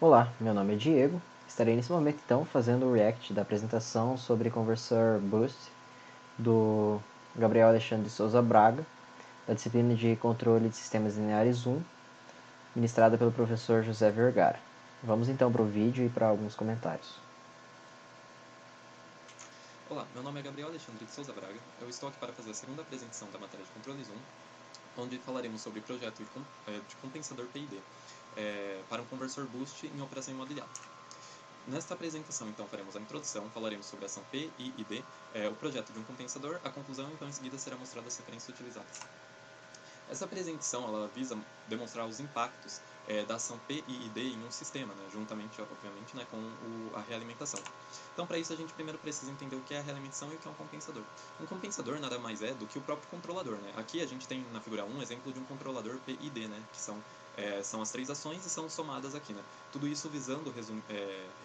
Olá, meu nome é Diego. Estarei nesse momento então fazendo o react da apresentação sobre Conversor Boost do Gabriel Alexandre de Souza Braga, da disciplina de Controle de Sistemas Lineares 1, ministrada pelo professor José Vergara. Vamos então para o vídeo e para alguns comentários. Olá, meu nome é Gabriel Alexandre de Souza Braga. Eu estou aqui para fazer a segunda apresentação da matéria de Controles 1, onde falaremos sobre projeto de compensador PID para um conversor boost em operação imobiliária. Nesta apresentação, então, faremos a introdução, falaremos sobre a ação P, I e D, o projeto de um compensador, a conclusão, então, em seguida, será mostrada as referências utilizadas. Essa apresentação ela visa demonstrar os impactos da ação P e ID em um sistema, né, juntamente, obviamente, né, com a realimentação. Então, para isso, a gente primeiro precisa entender o que é a realimentação e o que é um compensador. Um compensador nada mais é do que o próprio controlador. Né? Aqui a gente tem na figura 1 um exemplo de um controlador P e D, né, que são as três ações e são somadas aqui. Né? Tudo isso visando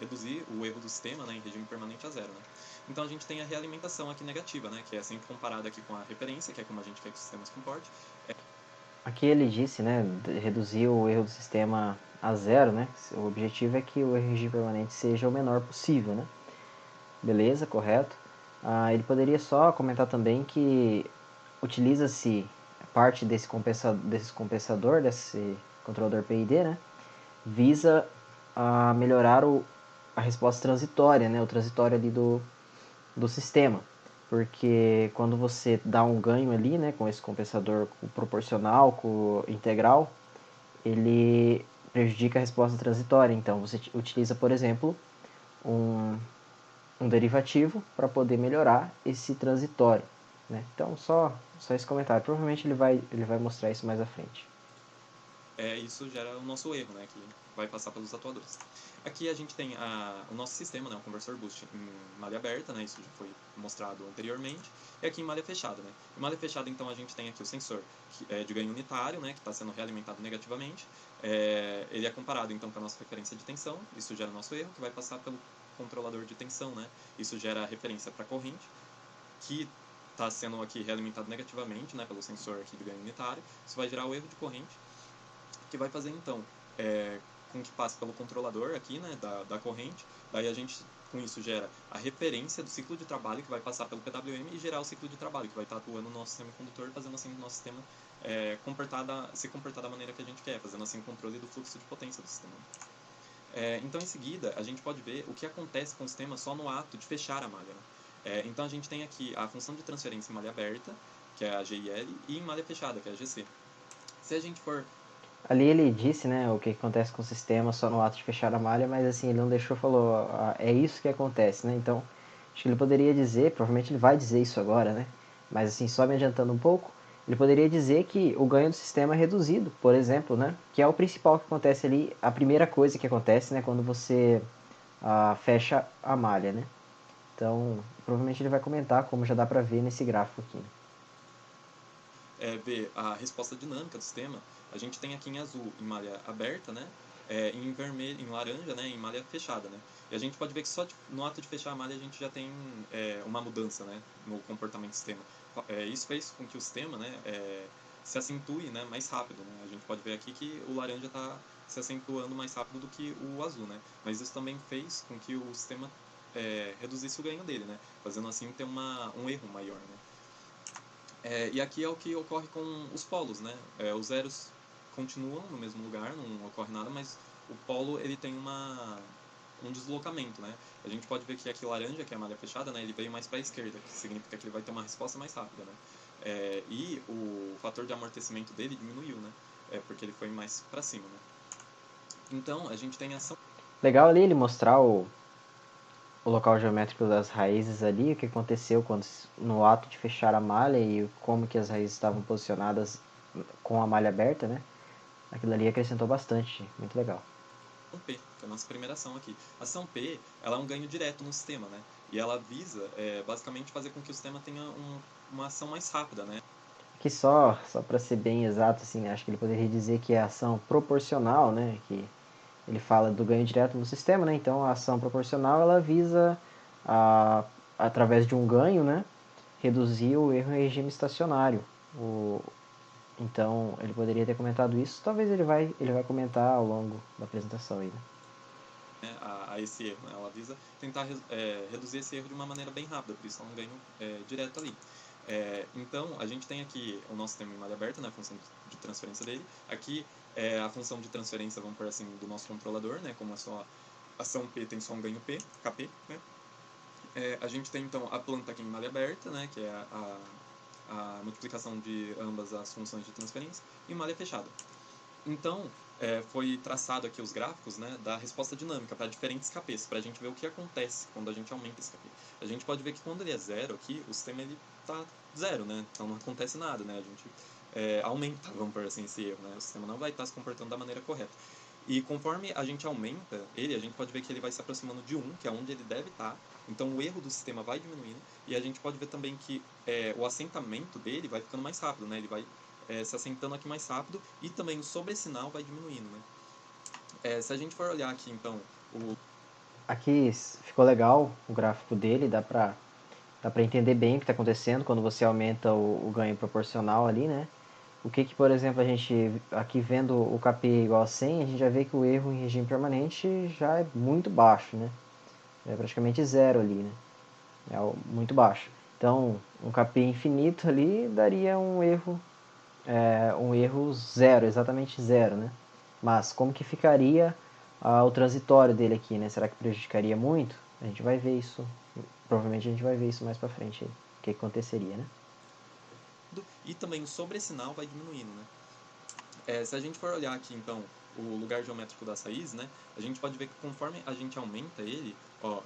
reduzir o erro do sistema, né, em regime permanente a zero. Né? Então, a gente tem a realimentação aqui negativa, né, que é sempre comparada aqui com a referência, que é como a gente quer que o sistema se comporte. Aqui ele disse, né, reduzir o erro do sistema a zero, né? O objetivo é que o erro de permanente seja o menor possível, né? Beleza, correto. Ele poderia só comentar também que utiliza-se parte desse compensador, desse controlador PID, né? Visa melhorar a resposta transitória, né? O transitório ali do sistema. Porque quando você dá um ganho ali, né, com esse compensador proporcional, com integral, ele prejudica a resposta transitória. Então você utiliza, por exemplo, um, um derivativo para poder melhorar esse transitório. Né? Então só esse comentário. Provavelmente ele vai mostrar isso mais à frente. Isso gera o nosso erro, né, que vai passar pelos atuadores. Aqui a gente tem o nosso sistema, né, o conversor boost em malha aberta, né, isso já foi mostrado anteriormente, e aqui em malha fechada. Né. Em malha fechada, então, a gente tem aqui o sensor de ganho unitário, né, que está sendo realimentado negativamente. Ele é comparado, então, com a nossa referência de tensão, isso gera o nosso erro, que vai passar pelo controlador de tensão. Né, isso gera a referência para a corrente, que está sendo aqui realimentado negativamente, né, pelo sensor aqui de ganho unitário. Isso vai gerar o erro de corrente, que vai fazer então com que passe pelo controlador aqui, né, da corrente. Daí a gente com isso gera a referência do ciclo de trabalho, que vai passar pelo PWM e gerar o ciclo de trabalho, que vai estar atuando no nosso sistema condutor, fazendo assim o nosso sistema se comportar da maneira que a gente quer, fazendo assim o controle do fluxo de potência do sistema. Então, em seguida, a gente pode ver o que acontece com o sistema só no ato de fechar a malha. Né? Então, a gente tem aqui a função de transferência em malha aberta, que é a GIL, e em malha fechada, que é a GC. Se a gente for Ali ele disse, né, o que acontece com o sistema só no ato de fechar a malha, mas assim, ele não deixou, falou, é isso que acontece, né? Então, acho que ele poderia dizer, provavelmente ele vai dizer isso agora, né? Mas assim, só me adiantando um pouco, ele poderia dizer que o ganho do sistema é reduzido, por exemplo, né? Que é o principal que acontece ali, a primeira coisa que acontece, né, quando você fecha a malha, né? Então, provavelmente ele vai comentar, como já dá pra ver nesse gráfico aqui. Né? Ver a resposta dinâmica do sistema, a gente tem aqui em azul em malha aberta, né? Em vermelho, em laranja, né? Em malha fechada, né? E a gente pode ver que só no ato de fechar a malha a gente já tem uma mudança, né? No comportamento do sistema. Isso fez com que o sistema, né? Se acentue, né? Mais rápido, né? A gente pode ver aqui que o laranja está se acentuando mais rápido do que o azul, né? Mas isso também fez com que o sistema reduzisse o ganho dele, né? Fazendo assim ter um erro maior, né? E aqui é o que ocorre com os polos, né? Os zeros continuam no mesmo lugar, não ocorre nada, mas o polo ele tem um deslocamento, né? A gente pode ver que aqui laranja, que é a malha fechada, né? Ele veio mais para a esquerda, que significa que ele vai ter uma resposta mais rápida, né? E o fator de amortecimento dele diminuiu, né? Porque ele foi mais para cima, né? Então, a gente tem ação... Legal ali ele mostrar o local geométrico das raízes ali, o que aconteceu quando, no ato de fechar a malha e como que as raízes estavam posicionadas com a malha aberta, né? Aquilo ali acrescentou bastante, muito legal. P, que é a nossa primeira ação aqui. A ação P, ela é um ganho direto no sistema, né? E ela visa, basicamente, fazer com que o sistema tenha uma ação mais rápida, né? Aqui só para ser bem exato, assim, acho que ele poderia dizer que é a ação proporcional, né? Que ele fala do ganho direto no sistema, né? Então a ação proporcional ela visa através de um ganho, né? Reduzir o erro em regime estacionário. Então ele poderia ter comentado isso. Talvez ele vai comentar ao longo da apresentação aí. Né? a esse erro, né? Ela visa tentar reduzir esse erro de uma maneira bem rápida, por isso é um ganho direto ali. Então, a gente tem aqui o nosso sistema em malha aberta, né, a função de transferência dele. Aqui, a função de transferência, vamos por assim, do nosso controlador, né, como é só ação P tem só um ganho P, KP, né. A gente tem, então, a planta aqui em malha aberta, né, que é a multiplicação de ambas as funções de transferência, e malha fechada. Então, foi traçado aqui os gráficos, né, da resposta dinâmica para diferentes KPs, para a gente ver o que acontece quando a gente aumenta esse KP. A gente pode ver que quando ele é zero aqui, o sistema está zero, né, então não acontece nada, né, a gente aumenta, vamos por assim, esse erro, né, o sistema não vai estar se comportando da maneira correta. E conforme a gente aumenta ele, a gente pode ver que ele vai se aproximando de 1, que é onde ele deve estar, então o erro do sistema vai diminuindo, e a gente pode ver também que o assentamento dele vai ficando mais rápido, né, ele vai se assentando aqui mais rápido, e também o sobressinal vai diminuindo, né. Se a gente for olhar aqui, então, Aqui ficou legal o gráfico dele, dá pra entender bem o que está acontecendo quando você aumenta o ganho proporcional ali, né? O que, por exemplo, a gente, aqui vendo o KP igual a 100, a gente já vê que o erro em regime permanente já é muito baixo, né? É praticamente zero ali, né? É muito baixo. Então, um KP infinito ali daria um erro zero, exatamente zero, né? Mas como que ficaria o transitório dele aqui, né? Será que prejudicaria muito? A gente vai ver isso, provavelmente a gente vai ver isso mais pra frente aí, o que aconteceria, né? e também o sobressinal vai diminuindo, né. Se a gente for olhar aqui, então, o lugar geométrico das raízes, né, a gente pode ver que conforme a gente aumenta ele, ó,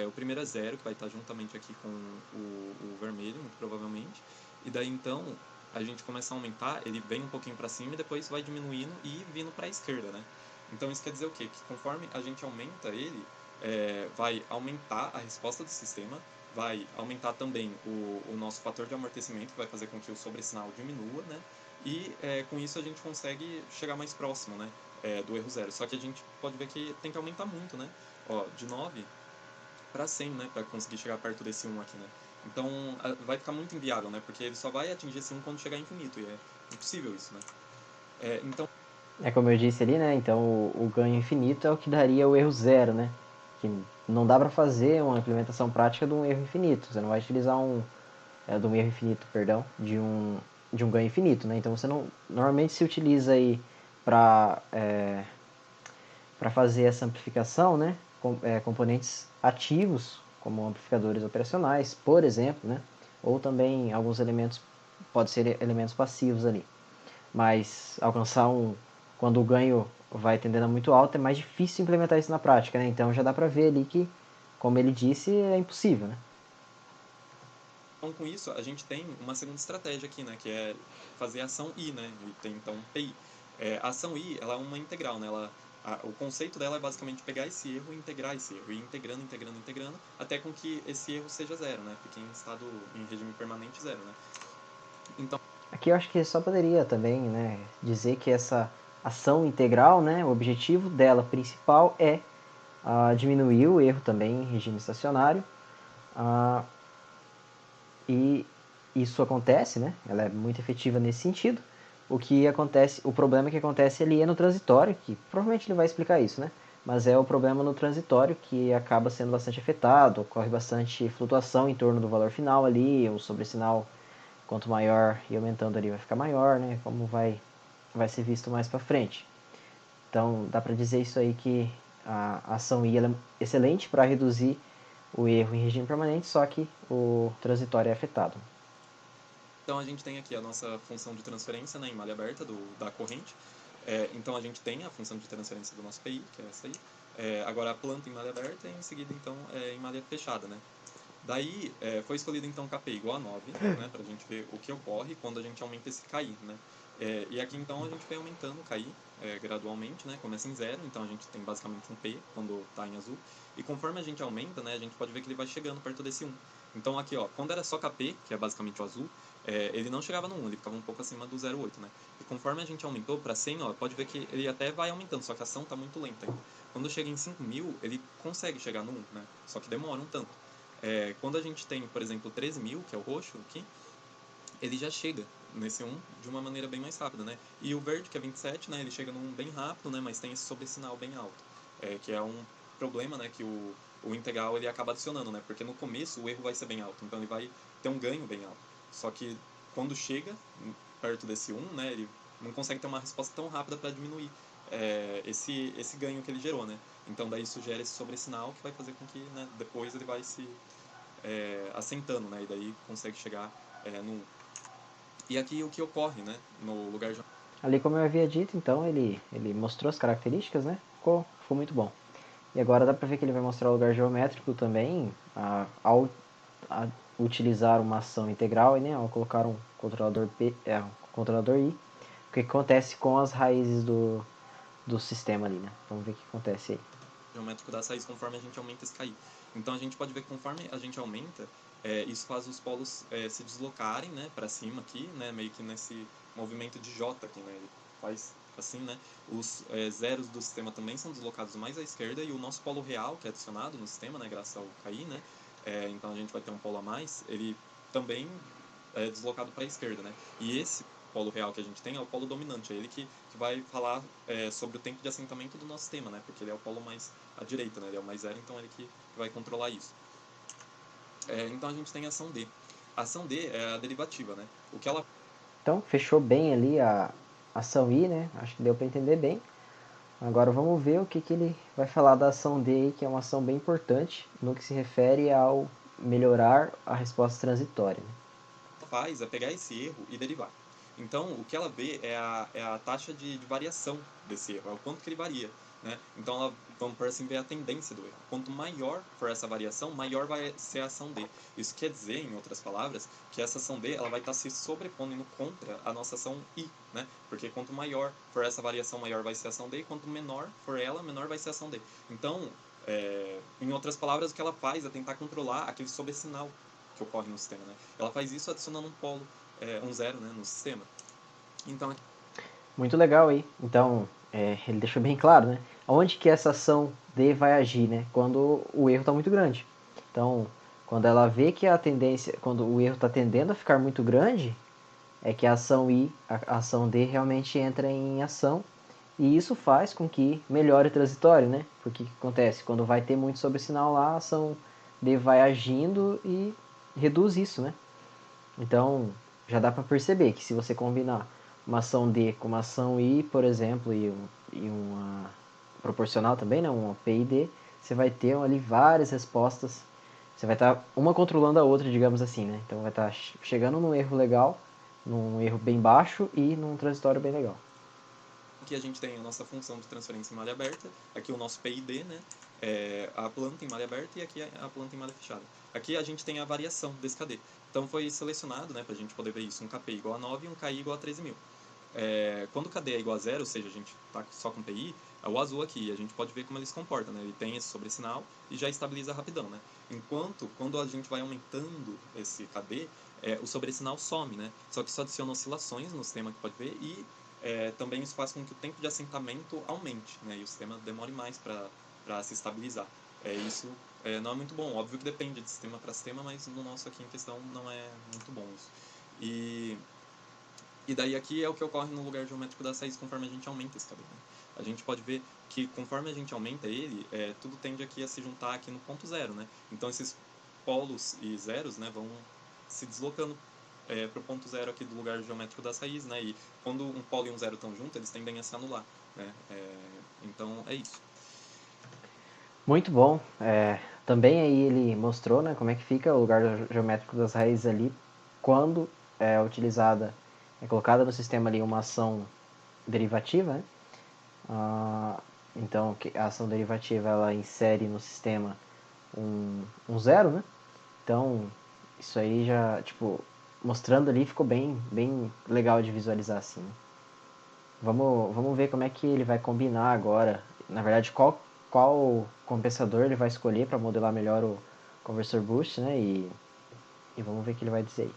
o primeiro é zero, que vai estar juntamente aqui com o vermelho, muito provavelmente, e daí, então, a gente começa a aumentar, ele vem um pouquinho para cima e depois vai diminuindo e vindo para a esquerda, né. Então, isso quer dizer o quê? Que conforme a gente aumenta ele, vai aumentar a resposta do sistema, vai aumentar também o nosso fator de amortecimento, que vai fazer com que o sobressinal diminua, né, e com isso a gente consegue chegar mais próximo, né, do erro zero. Só que a gente pode ver que tem que aumentar muito, né? Ó, de 9 para 100, né, para conseguir chegar perto desse 1 aqui, né? Então vai ficar muito inviável, né? Porque ele só vai atingir esse 1 quando chegar infinito, e é impossível isso, né? Então, É como eu disse ali, né? Então o ganho infinito é o que daria o erro zero, né? Que não dá para fazer uma implementação prática de um erro infinito. Você não vai utilizar de um erro infinito, perdão, de um ganho infinito, né? Então você não normalmente se utiliza aí para para fazer essa amplificação, né? Componentes ativos como amplificadores operacionais, por exemplo, né? Ou também alguns elementos pode ser elementos passivos ali. Mas alcançar quando o ganho vai tendendo a muito alto, é mais difícil implementar isso na prática, né? Então já dá para ver ali que, como ele disse, é impossível, né? com isso, a gente tem uma segunda estratégia aqui, né? Que é fazer a ação I, né? E tem, então, PI. A ação I, ela é uma integral, né? O conceito dela é basicamente pegar esse erro e integrar esse erro. E integrando, integrando, integrando, até com que esse erro seja zero, né? Fique em estado, em regime permanente zero, né? Então, Aqui eu acho que só poderia também, né, dizer que essa ação integral, né, o objetivo dela principal é diminuir o erro também em regime estacionário. E isso acontece, né? Ela é muito efetiva nesse sentido. O que acontece, o problema que acontece ali é no transitório, que provavelmente ele vai explicar isso, né? Mas é o problema no transitório que acaba sendo bastante afetado, ocorre bastante flutuação em torno do valor final ali, o sobressinal quanto maior e aumentando ali vai ficar maior, né? Como vai ser visto mais para frente. Então dá para dizer isso aí que a ação I é excelente para reduzir o erro em regime permanente, só que o transitório é afetado. então a gente tem aqui a nossa função de transferência, né, em malha aberta da corrente. Então a gente tem a função de transferência do nosso PI, que é essa aí. Agora a planta em malha aberta e em seguida então em malha fechada, né? Daí foi escolhido então KP igual a 9, né, para a gente ver o que ocorre quando a gente aumenta esse KI, né? E aqui então a gente vai aumentando o KI gradualmente, né? Começa em zero, então a gente tem basicamente um P quando está em azul. E conforme a gente aumenta, né, a gente pode ver que ele vai chegando perto desse 1. Então aqui, ó, quando era só KP, que é basicamente o azul, ele não chegava no 1, ele ficava um pouco acima do 0,8, né? E conforme a gente aumentou para 100, ó, pode ver que ele até vai aumentando, só que a ação está muito lenta ainda. Quando chega em 5.000, ele consegue chegar no 1, né? Só que demora um tanto. Quando a gente tem, por exemplo, 13.000, que é o roxo aqui, ele já chega nesse 1 de uma maneira bem mais rápida, né? E o verde, que é 27, né? Ele chega num bem rápido, né? Mas tem esse sobressinal bem alto, que é problema, né, que o integral ele acaba adicionando, né, porque no começo o erro vai ser bem alto, então ele vai ter um ganho bem alto. Só que quando chega perto desse 1, né, ele não consegue ter uma resposta tão rápida para diminuir esse ganho que ele gerou, né. Então daí isso gera esse sobressinal que vai fazer com que, né, depois ele vai se assentando, né, e daí consegue chegar no 1. E aqui o que ocorre, né, no lugar de... Ali, como eu havia dito, então, ele mostrou as características, né? Ficou muito bom. E agora dá para ver que ele vai mostrar o lugar geométrico também, ao utilizar uma ação integral e, né, ao colocar um controlador um controlador I, o que acontece com as raízes do sistema ali, né? Vamos ver o que acontece aí. Geométrico das raízes conforme a gente aumenta esse KI. Então a gente pode ver que conforme a gente aumenta, isso faz os polos se deslocarem, né, para cima aqui, né, meio que nesse movimento de J aqui, né, ele faz assim, né, os zeros do sistema também são deslocados mais à esquerda e o nosso polo real, que é adicionado no sistema, né, graças ao KI, né, então a gente vai ter um polo a mais, ele também é deslocado para a esquerda, né, e esse polo real que a gente tem é o polo dominante, é ele que vai falar sobre o tempo de assentamento do nosso sistema, né, porque ele é o polo mais à direita, né, ele é o mais zero, então é ele que vai controlar isso. Então a gente tem a ação D. A ação D é a derivativa, né? O que ela... Então, fechou bem ali a ação I, né? Acho que deu para entender bem. Agora vamos ver o que ele vai falar da ação D, que é uma ação bem importante no que se refere ao melhorar a resposta transitória. faz é pegar esse erro e derivar. Então, o que ela vê é a taxa de variação desse erro, é o quanto que ele varia. Né? Então, ela, vamos por assim ver a tendência do erro. Quanto maior for essa variação, maior vai ser a ação D. Isso quer dizer, em outras palavras, que essa ação D ela vai estar se sobrepondo contra a nossa ação I. Né? Porque quanto maior for essa variação, maior vai ser a ação D, e quanto menor for ela, menor vai ser a ação D. Então, em outras palavras, o que ela faz é tentar controlar aquele sobressinal que ocorre no sistema, né? Ela faz isso adicionando um polo, um zero, né, no sistema. Então, muito legal aí. Então, ele deixou bem claro, né? Onde que essa ação D vai agir, né? Quando o erro está muito grande. Então, quando ela vê que a tendência, quando o erro está tendendo a ficar muito grande, é que a ação I, a ação D realmente entra em ação. E isso faz com que melhore o transitório, né? Porque o que acontece? Quando vai ter muito sobressinal lá, a ação D vai agindo e reduz isso, né? Então, já dá para perceber que se você combinar uma ação D com uma ação I, por exemplo, e uma proporcional também, né, uma P e D, você vai ter ali várias respostas. Você vai estar uma controlando a outra, digamos assim, né? Então vai estar chegando num erro legal, num erro bem baixo e num transitório bem legal. aqui a gente tem a nossa função de transferência em malha aberta, aqui o nosso PID, né? A planta em malha aberta e aqui a planta em malha fechada. Aqui a gente tem a variação desse KD. Então foi selecionado, né, para a gente poder ver isso, um KP igual a 9 e um KI igual a 13.000. Quando o KD é igual a zero, ou seja, a gente está só com PI, é o azul aqui, a gente pode ver como ele se comporta, né? Ele tem esse sobressinal e já estabiliza rapidão, né? Enquanto, quando a gente vai aumentando esse KD, o sobressinal some, né? Só que isso adiciona oscilações no sistema que pode ver e também isso faz com que o tempo de assentamento aumente, né? E o sistema demore mais para se estabilizar. Isso não é muito bom. Óbvio que depende de sistema para sistema, mas no nosso aqui em questão não é muito bom isso. E daí aqui é o que ocorre no lugar geométrico das raízes conforme a gente aumenta esse cabelo. Né? A gente pode ver que conforme a gente aumenta ele, tudo tende aqui a se juntar aqui no ponto zero, né? Então esses polos e zeros, né, vão se deslocando para o ponto zero aqui do lugar geométrico das raízes, né? E quando um polo e um zero estão juntos, eles tendem a se anular, né? Então é isso. Muito bom. Também aí ele mostrou, né, como é que fica o lugar geométrico das raízes ali quando é utilizada, é colocada no sistema ali uma ação derivativa, né? Então a ação derivativa ela insere no sistema um zero, né? Então isso aí já, tipo, mostrando ali ficou bem legal de visualizar assim. Né? Vamos ver como é que ele vai combinar agora. Na verdade, qual compensador ele vai escolher para modelar melhor o conversor boost, né? E vamos ver o que ele vai dizer aí.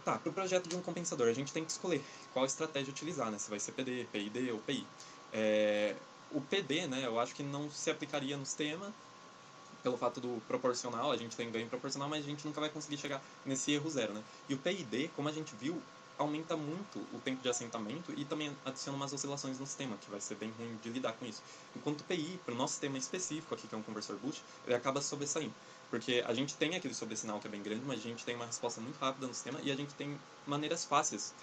Tá, para o projeto de um compensador, a gente tem que escolher qual estratégia utilizar, né? Se vai ser PD, PID ou PI. O PD, né, eu acho que não se aplicaria no sistema, pelo fato do proporcional, a gente tem ganho proporcional, mas a gente nunca vai conseguir chegar nesse erro zero, né? E o PID, como a gente viu, aumenta muito o tempo de assentamento e também adiciona umas oscilações no sistema, que vai ser bem ruim de lidar com isso. Enquanto o PI, para o nosso sistema específico aqui, que é um conversor boost, ele acaba sobressaindo. Porque a gente tem aquele sobressinal que é bem grande, mas a gente tem uma resposta muito rápida no sistema e a gente tem maneiras fáceis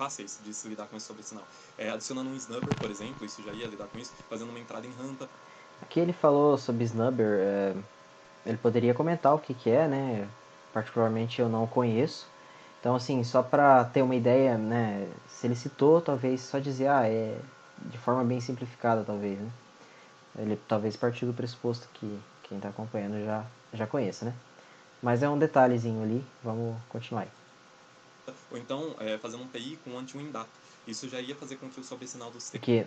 de se lidar com esse sobressinal. Adicionando um snubber, por exemplo, isso já ia lidar com isso, fazendo uma entrada em rampa. Aqui ele falou sobre snubber, ele poderia comentar o que que é, né? Particularmente eu não conheço. Então, assim, só para ter uma ideia, né? Se ele citou, talvez só dizer, é de forma bem simplificada, talvez, né? Ele talvez partir do pressuposto que quem está acompanhando já conheça, né? Mas é um detalhezinho ali, vamos continuar aí. Ou então, fazendo um PI com anti-windap. Isso já ia fazer com que o sobressinal do sistema... Porque,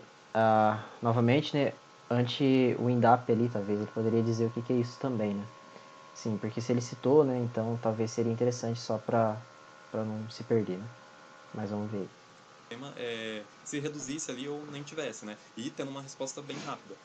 novamente, né? Anti-windap ali, talvez ele poderia dizer o que que é isso também, né? Sim, porque se ele citou, né? Então talvez seria interessante só para não se perder, né? Mas vamos ver aí. Se reduzisse ali ou nem tivesse, né? E tendo uma resposta bem rápida.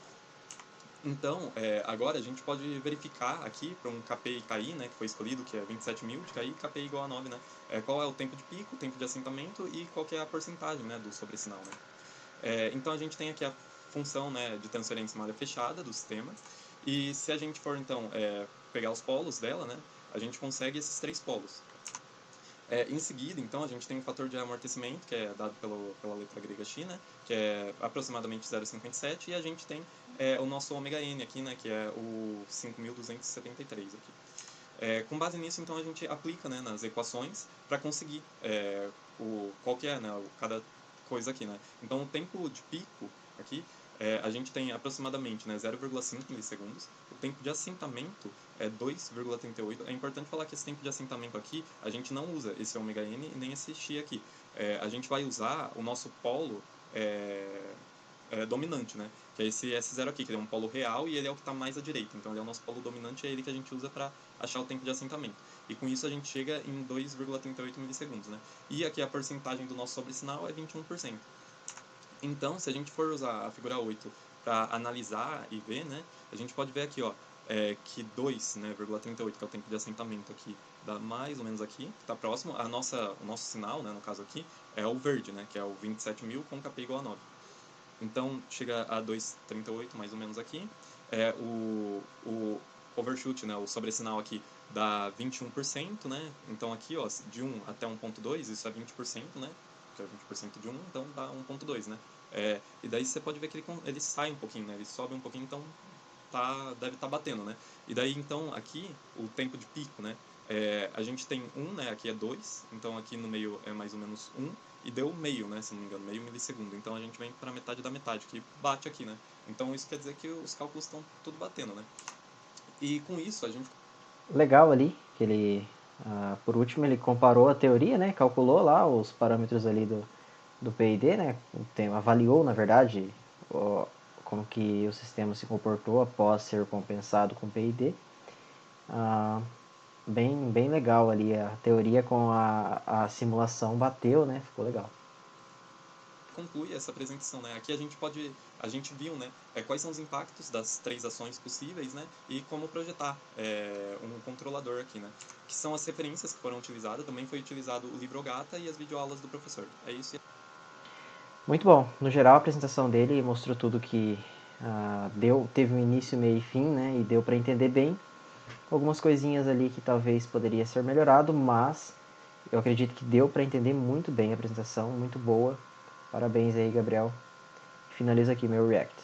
Então, agora a gente pode verificar aqui para um KPI KI, né, que foi escolhido, que é 27.000 de KI, KPI igual a 9, né? Qual é o tempo de pico, o tempo de assentamento e qual que é a porcentagem, né, do sobressinal, né? Então a gente tem aqui a função, né, de transferência em malha fechada do sistema. E se a gente for, então, pegar os polos dela, né, a gente consegue esses 3 polos. Em seguida, então, a gente tem um fator de amortecimento, que é dado pela letra grega Xi, né, que é aproximadamente 0,57, e a gente tem o nosso ômega n aqui, né, que é o 5.273 aqui. Com base nisso, então, a gente aplica, né, nas equações para conseguir qual que é, né, cada coisa aqui, né. Então, o tempo de pico aqui, a gente tem aproximadamente, né, 0,5 milissegundos. O tempo de assentamento é 2,38. É importante falar que esse tempo de assentamento aqui, a gente não usa esse ômega n nem esse x aqui. A gente vai usar o nosso polo dominante, né? Que é esse S0 aqui, que é um polo real e ele é o que está mais à direita. Então ele é o nosso polo dominante, é ele que a gente usa para achar o tempo de assentamento. E com isso a gente chega em 2,38 milissegundos, né? E aqui a porcentagem do nosso sobressinal é 21%. Então, se a gente for usar a figura 8 para analisar e ver, né, a gente pode ver aqui, ó, que 2,38, né, que é o tempo de assentamento aqui, dá mais ou menos aqui, que está próximo. O nosso sinal, né, no caso aqui, é o verde, né, que é o 27.000 com KP igual a 9. Então, chega a 2,38 mais ou menos aqui. O overshoot, né, o sobressinal aqui, dá 21%, né? Então aqui, ó, de 1 até 1.2, isso é 20%, né? Que é 20% de 1, então dá 1.2, né? E daí você pode ver que ele sai um pouquinho, né? Ele sobe um pouquinho, então deve estar batendo, né? E daí, então, aqui, o tempo de pico, né? A gente tem 1, né? Aqui é 2, então aqui no meio é mais ou menos 1, e deu meio, né? Se não me engano, meio milissegundo. Então a gente vem para metade da metade, que bate aqui, né? Então isso quer dizer que os cálculos estão tudo batendo, né? E com isso a gente... Legal ali, que ele, por último, ele comparou a teoria, né? Calculou lá os parâmetros ali do PID, né? Avaliou, na verdade, como que o sistema se comportou após ser compensado com PID. Bem legal ali, a teoria com a simulação bateu, né? Ficou legal. conclui essa apresentação, né? Aqui a gente viu, né, quais são os impactos das 3 ações possíveis, né, e como projetar um controlador aqui, né, que são as referências que foram utilizadas. Também foi utilizado o livro Gata e as videoaulas do professor. É isso. Muito bom. No geral, a apresentação dele mostrou tudo que teve um início, meio e fim, né, e deu para entender bem. Algumas coisinhas ali que talvez poderia ser melhorado, mas eu acredito que deu para entender muito bem a apresentação, muito boa. Parabéns aí, Gabriel. Finalizo aqui meu react.